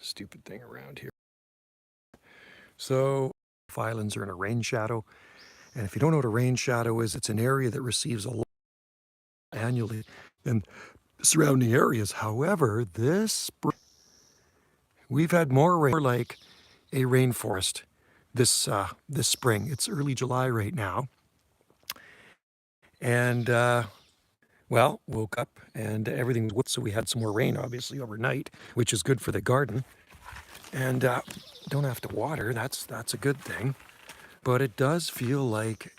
Stupid thing around here. So islands are in a rain shadow. And if you don't know what a rain shadow is, it's an area that receives a lot annually in surrounding areas. However, this spring, we've had more rain, more like a rainforest this spring. It's early July right now. And well, woke up and everything was wet, so we had some more rain obviously overnight, which is good for the garden. And don't have to water. That's a good thing. But it does feel like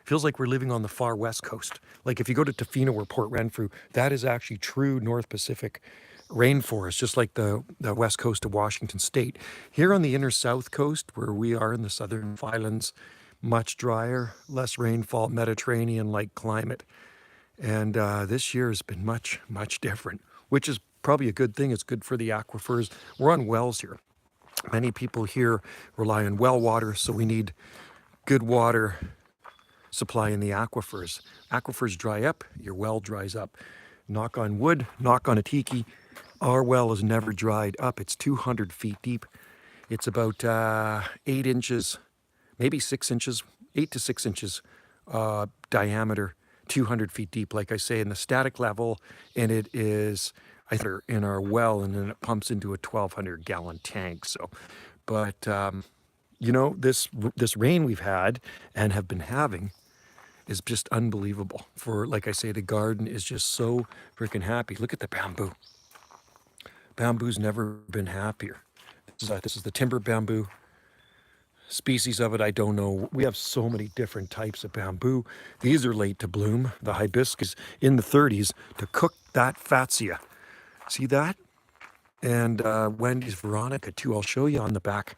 feels like we're living on the far west coast. Like if you go to Tofino or Port Renfrew, that is actually true North Pacific rainforest, just like the west coast of Washington State. Here on the inner south coast, where we are in the southern islands, much drier, less rainfall, Mediterranean-like climate. And this year has been much, much different, which is probably a good thing. It's good for the aquifers. We're on wells here. Many people here rely on well water, so we need good water supply in the aquifers. Aquifers dry up, your well dries up. Knock on wood, knock on a tiki. Our well has never dried up. It's 200 feet deep. It's about 8 inches, maybe 6 inches, 8 to 6 inches diameter, 200 feet deep, like I say, in the static level. And it is in our well, and then it pumps into a 1,200 gallon tank. So, but you know, this rain we've had and have been having is just unbelievable. For, like I say, the garden is just so freaking happy. Look at the bamboo. Bamboo's never been happier. This is the timber bamboo. Species of it, I don't know. We have so many different types of bamboo. These are late to bloom. The hibiscus in the 30s to cook that fatsia. See that? And Wendy's Veronica too. I'll show you on the back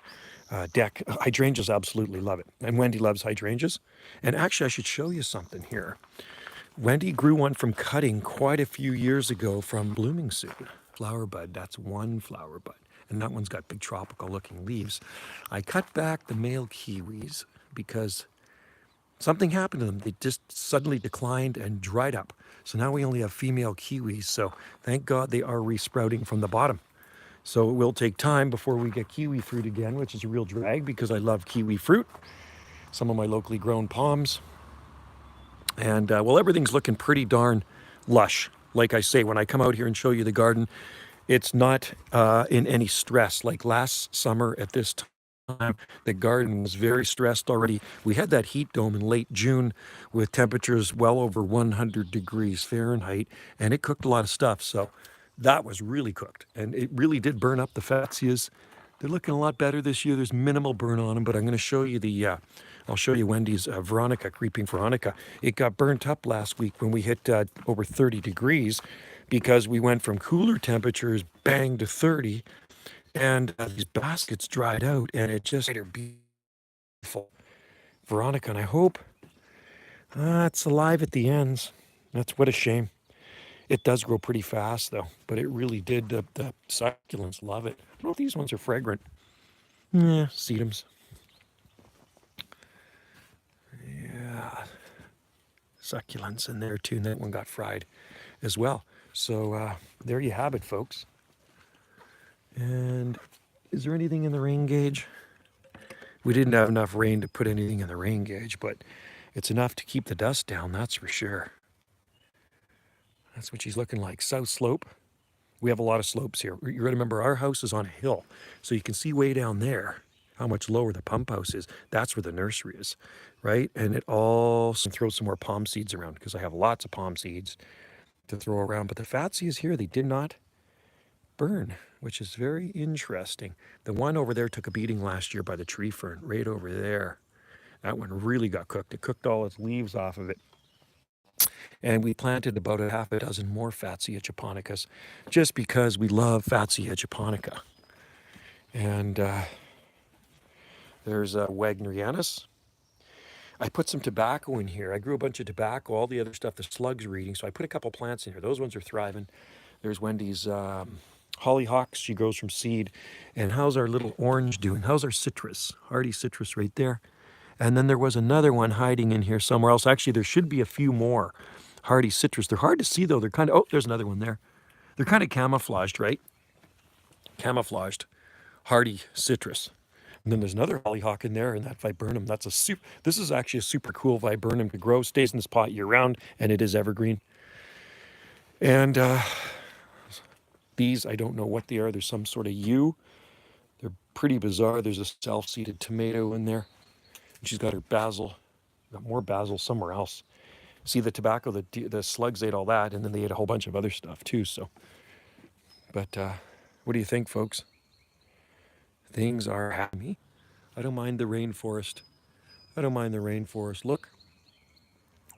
deck. Hydrangeas absolutely love it. And Wendy loves hydrangeas. And actually, I should show you something here. Wendy grew one from cutting quite a few years ago from blooming soon. Flower bud, that's one flower bud. And that one's got big tropical looking leaves. I cut back the male kiwis because something happened to them. They just suddenly declined and dried up. So now we only have female kiwis. So thank God they are resprouting from the bottom. So it will take time before we get kiwi fruit again, which is a real drag because I love kiwi fruit. Some of my locally grown palms. And well, everything's looking pretty darn lush. Like I say, when I come out here and show you the garden, it's not in any stress. Like last summer at this time, the garden was very stressed already. We had that heat dome in late June with temperatures well over 100 degrees Fahrenheit, and it cooked a lot of stuff. So that was really cooked, and it really did burn up the fatsias. They're looking a lot better this year. There's minimal burn on them, but I'm going to show you I'll show you Wendy's Veronica, creeping Veronica. It got burnt up last week when we hit over 30 degrees because we went from cooler temperatures, bang, to 30, and these baskets dried out, and it just made her beautiful. Veronica, and I hope it's alive at the ends. What a shame. It does grow pretty fast, though, but it really did. The succulents love it. I don't know if these ones are fragrant. Yeah, sedums. Yeah, succulents in there, too, and that one got fried as well. So there you have it, folks. And is there anything in the rain gauge? We didn't have enough rain to put anything in the rain gauge, but it's enough to keep the dust down, that's for sure. That's what she's looking like. South slope. We have a lot of slopes here. You gotta remember, our house is on a hill, so you can see way down there how much lower the pump house is. That's where the nursery is, right? And it all, throw some more palm seeds around because I have lots of palm seeds to throw around. But the fatsias here, they did not burn, which is very interesting. The one over there took a beating last year by the tree fern, right over there. That one really got cooked. It cooked all its leaves off of it. And we planted about a half a dozen more Fatsia japonicas just because we love Fatsia japonica. And there's Wagnerianus. I put some tobacco in here. I grew a bunch of tobacco, all the other stuff the slugs are eating. So I put a couple plants in here. Those ones are thriving. There's Wendy's hollyhocks. She grows from seed. And how's our little orange doing? How's our citrus? Hardy citrus right there. And then there was another one hiding in here somewhere else. Actually, there should be a few more hardy citrus. They're hard to see, though. They're kind of, oh, there's another one there. They're kind of camouflaged, right? camouflaged, hardy citrus. And then there's another hollyhock in there, and that viburnum, that's a super, this is actually a super cool viburnum to grow, stays in this pot year round, and it is evergreen. And these, I don't know what they are. There's some sort of yew. They're pretty bizarre. There's a self-seeded tomato in there. And she's got her basil, got more basil somewhere else. See the tobacco, the slugs ate all that, and then they ate a whole bunch of other stuff too. So, but what do you think, folks? Things are happy. I don't mind the rainforest. I don't mind the rainforest look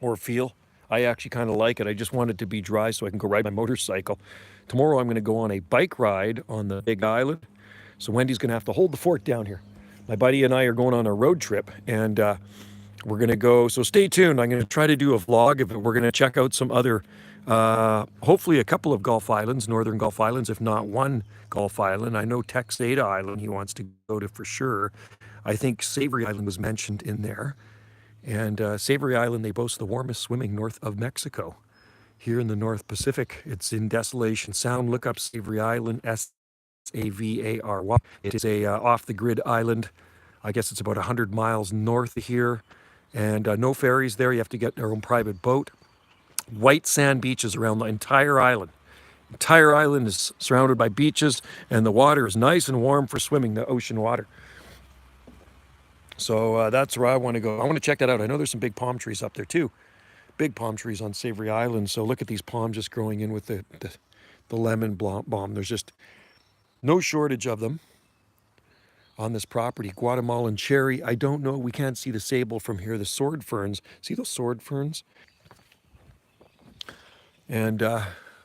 or feel. I actually kind of like it. I just want it to be dry so I can go ride my motorcycle. Tomorrow I'm going to go on a bike ride on the Big Island. So Wendy's going to have to hold the fort down here. My buddy and I are going on a road trip, and we're going to go. So stay tuned. I'm going to try to do a vlog of it. We're going to check out some other, hopefully a couple of Gulf Islands, northern Gulf Islands, if not one Gulf Island. I know Texada Island he wants to go to for sure. I think Savory Island was mentioned in there. And Savory Island, they boast the warmest swimming north of Mexico. Here in the North Pacific, it's in Desolation Sound. Look up Savory Island, Savary. It is a off-the-grid island. I guess it's about 100 miles north of here. And no ferries there. You have to get your own private boat. White sand beaches around the entire island. Entire island is surrounded by beaches, and the water is nice and warm for swimming, the ocean water. So that's where I want to go. I want to check that out. I know there's some big palm trees up there too. Big palm trees on Savory Island. So look at these palms just growing in with the lemon balm. There's just no shortage of them on this property. Guatemalan cherry. I don't know. We can't see the sable from here. The sword ferns. See those sword ferns? And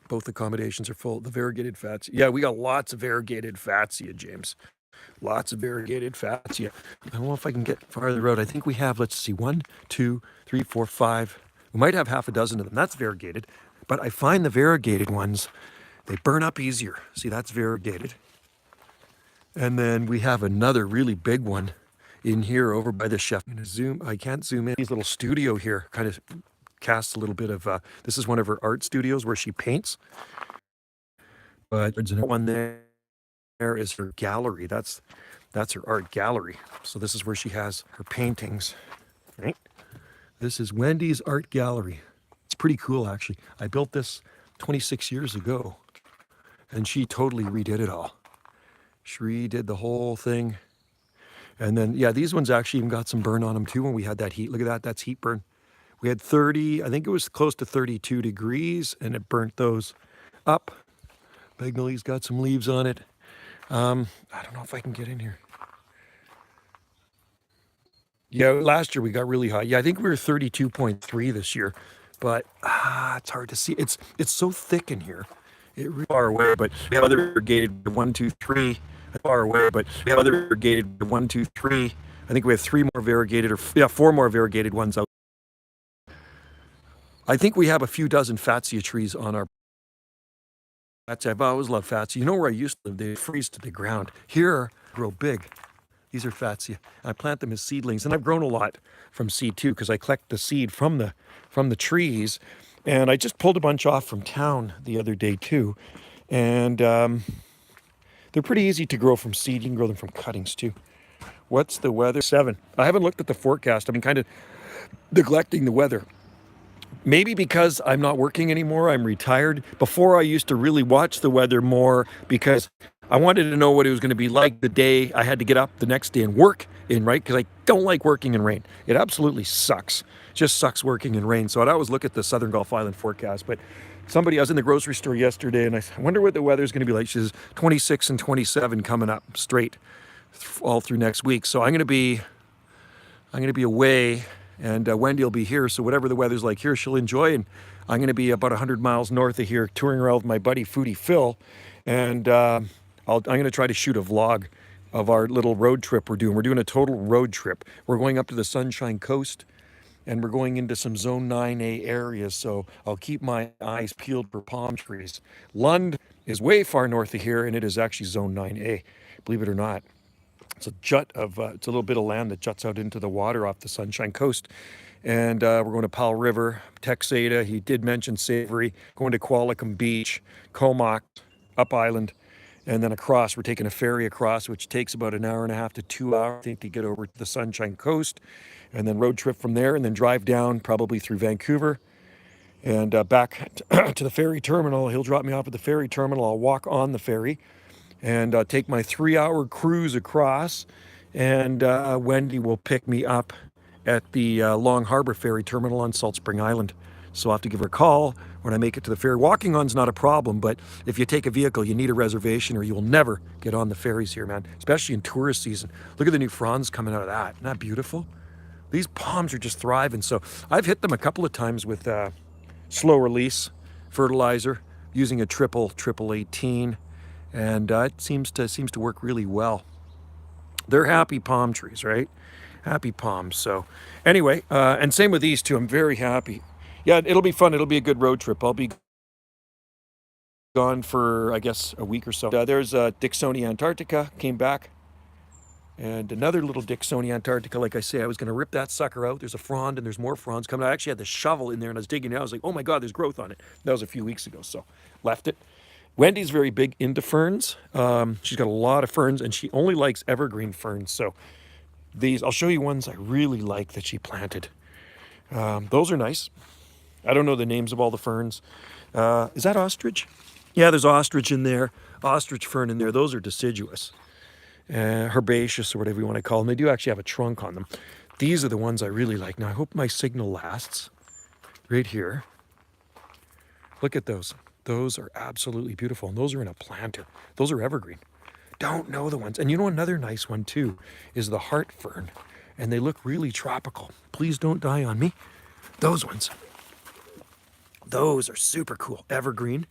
both accommodations are full. The variegated fatsia. Yeah, we got lots of variegated fatsia, James. Lots of variegated fatsia. I don't know if I can get farther out. I think we have, let's see, 1, 2, 3, 4, 5. We might have half a dozen of them. That's variegated. But I find the variegated ones, they burn up easier. See, that's variegated. And then we have another really big one in here over by the chef. I'm going to zoom. I can't zoom in. His little studio here kind of casts a little bit of, this is one of her art studios where she paints. But there's another one there is her gallery. That's her art gallery. So this is where she has her paintings, right? This is Wendy's art gallery. It's pretty cool, actually. I built this 26 years ago, and she totally redid it all. She redid the whole thing. And then, yeah, these ones actually even got some burn on them too when we had that heat. Look at that, that's heat burn. We had 30, I think it was close to 32 degrees, and it burnt those up. Magnolia's got some leaves on it. I don't know if I can get in here. Yeah, last year we got really hot. Yeah, I think we were 32.3 this year, but it's hard to see. It's so thick in here. It really far away, but we have other variegated 1, 2, 3. Far away, but we have other variegated 1, 2, 3. I think we have 3 more variegated, or yeah, 4 more variegated ones out. I think we have a few dozen fatsia trees on our. I've always loved fatsia. You know where I used to live? They freeze to the ground. Here, grow big. These are fatsia. I plant them as seedlings, and I've grown a lot from seed too, because I collect the seed from the trees, and I just pulled a bunch off from town the other day too, and they're pretty easy to grow from seed. You can grow them from cuttings too. What's the weather? 7. I haven't looked at the forecast. I've been kind of neglecting the weather. Maybe because I'm not working anymore, I'm retired. Before I used to really watch the weather more because I wanted to know what it was going to be like the day I had to get up the next day and work in, right? Because I don't like working in rain. It absolutely sucks. It just sucks working in rain. So I'd always look at the Southern Gulf Island forecast. But I was in the grocery store yesterday and I wonder what the weather's going to be like. She says 26 and 27 coming up straight all through next week. So I'm going to be away. And Wendy will be here, so whatever the weather's like here, she'll enjoy. And I'm going to be about 100 miles north of here, touring around with my buddy Foodie Phil. And I'm going to try to shoot a vlog of our little road trip we're doing. We're doing a total road trip. We're going up to the Sunshine Coast, and we're going into some Zone 9A areas. So I'll keep my eyes peeled for palm trees. Lund is way far north of here, and it is actually Zone 9A, believe it or not. It's a little bit of land that juts out into the water off the Sunshine Coast. And we're going to Powell River, Texada. He did mention Savory, going to Qualicum Beach, Comox, Up Island. and then across. We're taking a ferry across, which takes about an hour and a half to 2 hours, I think, to get over to the Sunshine Coast, and then road trip from there, and then drive down probably through Vancouver and back to the ferry terminal. He'll drop me off at the ferry terminal. I'll walk on the ferry and take my 3-hour cruise across, and Wendy will pick me up at the Long Harbor Ferry Terminal on Salt Spring Island. So I'll have to give her a call when I make it to the ferry. Walking on's not a problem, but if you take a vehicle, you need a reservation or you will never get on the ferries here, man, especially in tourist season. Look at the new fronds coming out of that. Isn't that beautiful? These palms are just thriving. So I've hit them a couple of times with slow release fertilizer using a triple 18, and it seems to work really well. They're happy palm trees, right? Happy palms. So anyway, and same with these two. I'm very happy. Yeah, it'll be fun. It'll be a good road trip. I'll be gone for, I guess, a week or so. There's Dicksonia Antarctica, came back. And another little Dicksonia Antarctica, like I say, I was going to rip that sucker out. There's a frond and there's more fronds coming. I actually had the shovel in there and I was digging it out. I was like, oh my God, there's growth on it. That was a few weeks ago, so left it. Wendy's very big into ferns. She's got a lot of ferns and she only likes evergreen ferns. So these, I'll show you ones I really like that she planted. Those are nice. I don't know the names of all the ferns. Is that ostrich? Yeah, there's ostrich in there, ostrich fern in there. Those are deciduous, herbaceous or whatever you want to call them. They do actually have a trunk on them. These are the ones I really like. Now I hope my signal lasts. Right here. Look at those. Those are absolutely beautiful. And those are in a planter. Those are evergreen. Don't know the ones. And you know another nice one too is the heart fern. And they look really tropical. Please don't die on me. Those ones. Those are super cool. Evergreen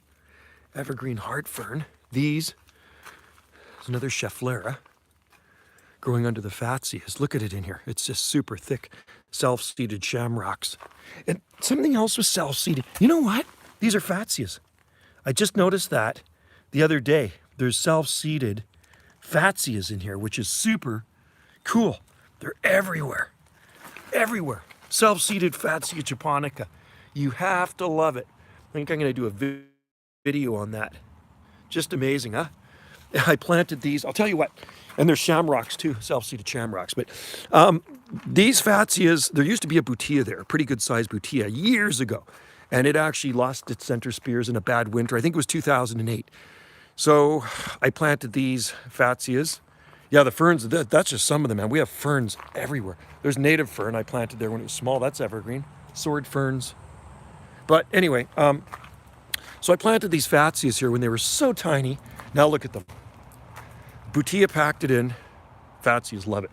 heart fern. These is another Schefflera growing under the Fatsias. Look at it in here. It's just super thick, self-seeded shamrocks. And something else was self-seeded. You know what? These are Fatsias. I just noticed that the other day. There's self-seeded Fatsias in here, which is super cool. They're everywhere. Everywhere. Self-seeded Fatsia japonica. You have to love it. I think I'm going to do a video on that. Just amazing, huh? I planted these. I'll tell you what. And there's shamrocks too, self-seeded shamrocks. But these Fatsias, there used to be a butia there, a pretty good sized butia years ago. And it actually lost its center spears in a bad winter. I think it was 2008. So I planted these Fatsias. Yeah, the ferns, that's just some of them, man. We have ferns everywhere. There's native fern I planted there when it was small. That's evergreen. Sword ferns. But anyway, so I planted these Fatsias here when they were so tiny. Now look at them. Butia packed it in. Fatsias love it.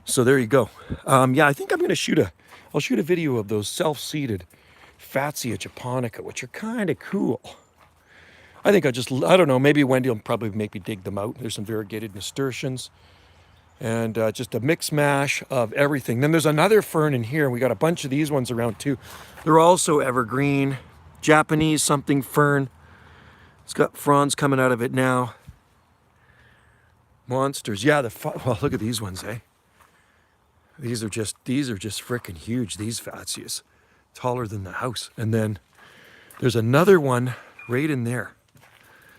So there you go. Yeah, I think I'm going to I'll shoot a video of those self-seeded Fatsia japonica, which are kind of cool. I think I don't know, maybe Wendy will probably make me dig them out. There's some variegated nasturtiums and just a mix mash of everything. Then there's another fern in here. We got a bunch of these ones around too. They're also evergreen, Japanese something fern. It's got fronds coming out of it now. Monsters. Yeah, well, look at these ones, eh? These are just freaking huge, these Fatsias. Taller than the house. And then there's another one right in there.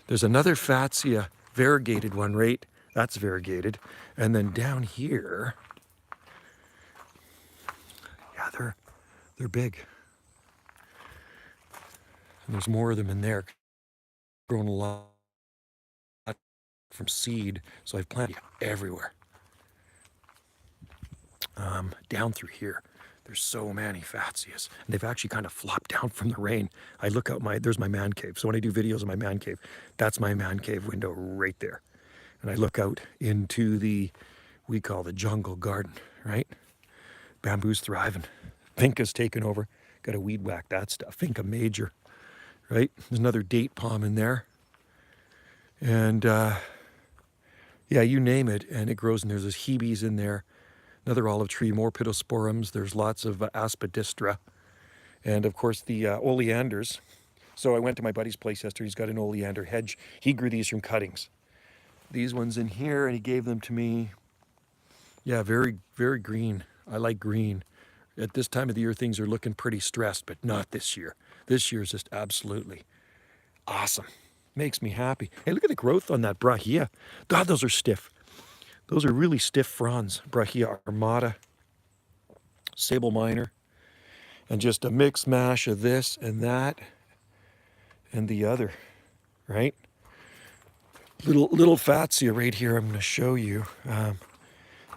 There's another Fatsia variegated one, right? That's variegated. And then down here, yeah, they're big. And there's more of them in there. Grown a lot from seed, so I've planted everywhere. Down through here, there's so many Fatsias, and they've actually kind of flopped down from the rain. I look out there's my man cave. So when I do videos of my man cave, that's my man cave window right there. And I look out into we call the jungle garden, right? Bamboo's thriving. Vinca's taken over. Got to weed whack that stuff. Vinca major, right? There's another date palm in there. And yeah, you name it, and it grows, and there's hebes in there. Another olive tree, more pittosporums. There's lots of aspidistra. And of course the oleanders. So I went to my buddy's place yesterday. He's got an oleander hedge. He grew these from cuttings. These ones in here, and he gave them to me. Yeah, very, very green. I like green. At this time of the year, things are looking pretty stressed, but not this year. This year is just absolutely awesome. Makes me happy. Hey, look at the growth on that brahia. God, those are stiff. Those are really stiff fronds. Brahia armata, sable minor, and just a mix mash of this and that and the other, right? Little fatsia right here. I'm going to show you.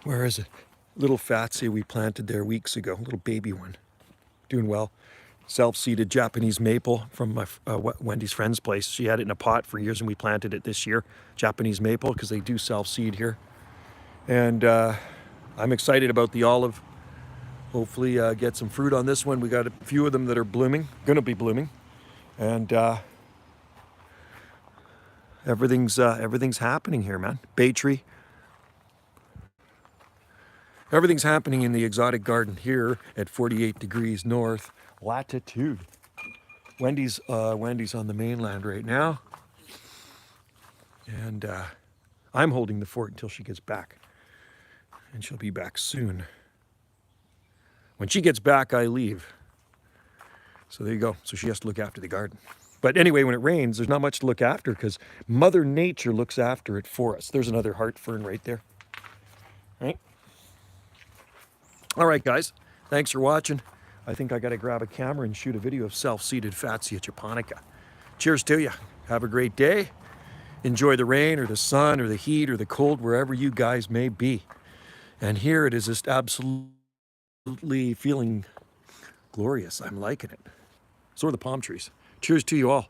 Where is it? Little fatsia we planted there weeks ago. Little baby one, doing well. Self-seeded Japanese maple from my Wendy's friend's place. She had it in a pot for years, and we planted it this year. Japanese maple, because they do self-seed here. And I'm excited about the olive. Hopefully get some fruit on this one. We got a few of them that are blooming, gonna be blooming. And everything's happening here, man. Bay tree. Everything's happening in the exotic garden here at 48 degrees north latitude. Wendy's on the mainland right now. And I'm holding the fort until she gets back. And she'll be back soon. When she gets back, I leave. So there you go. So she has to look after the garden. But anyway, when it rains, there's not much to look after because Mother Nature looks after it for us. There's another heart fern right there. Right? All right, guys. Thanks for watching. I think I got to grab a camera and shoot a video of self-seeded Fatsia japonica. Cheers to you. Have a great day. Enjoy the rain or the sun or the heat or the cold, wherever you guys may be. And here it is just absolutely feeling glorious. I'm liking it. So are the palm trees. Cheers to you all.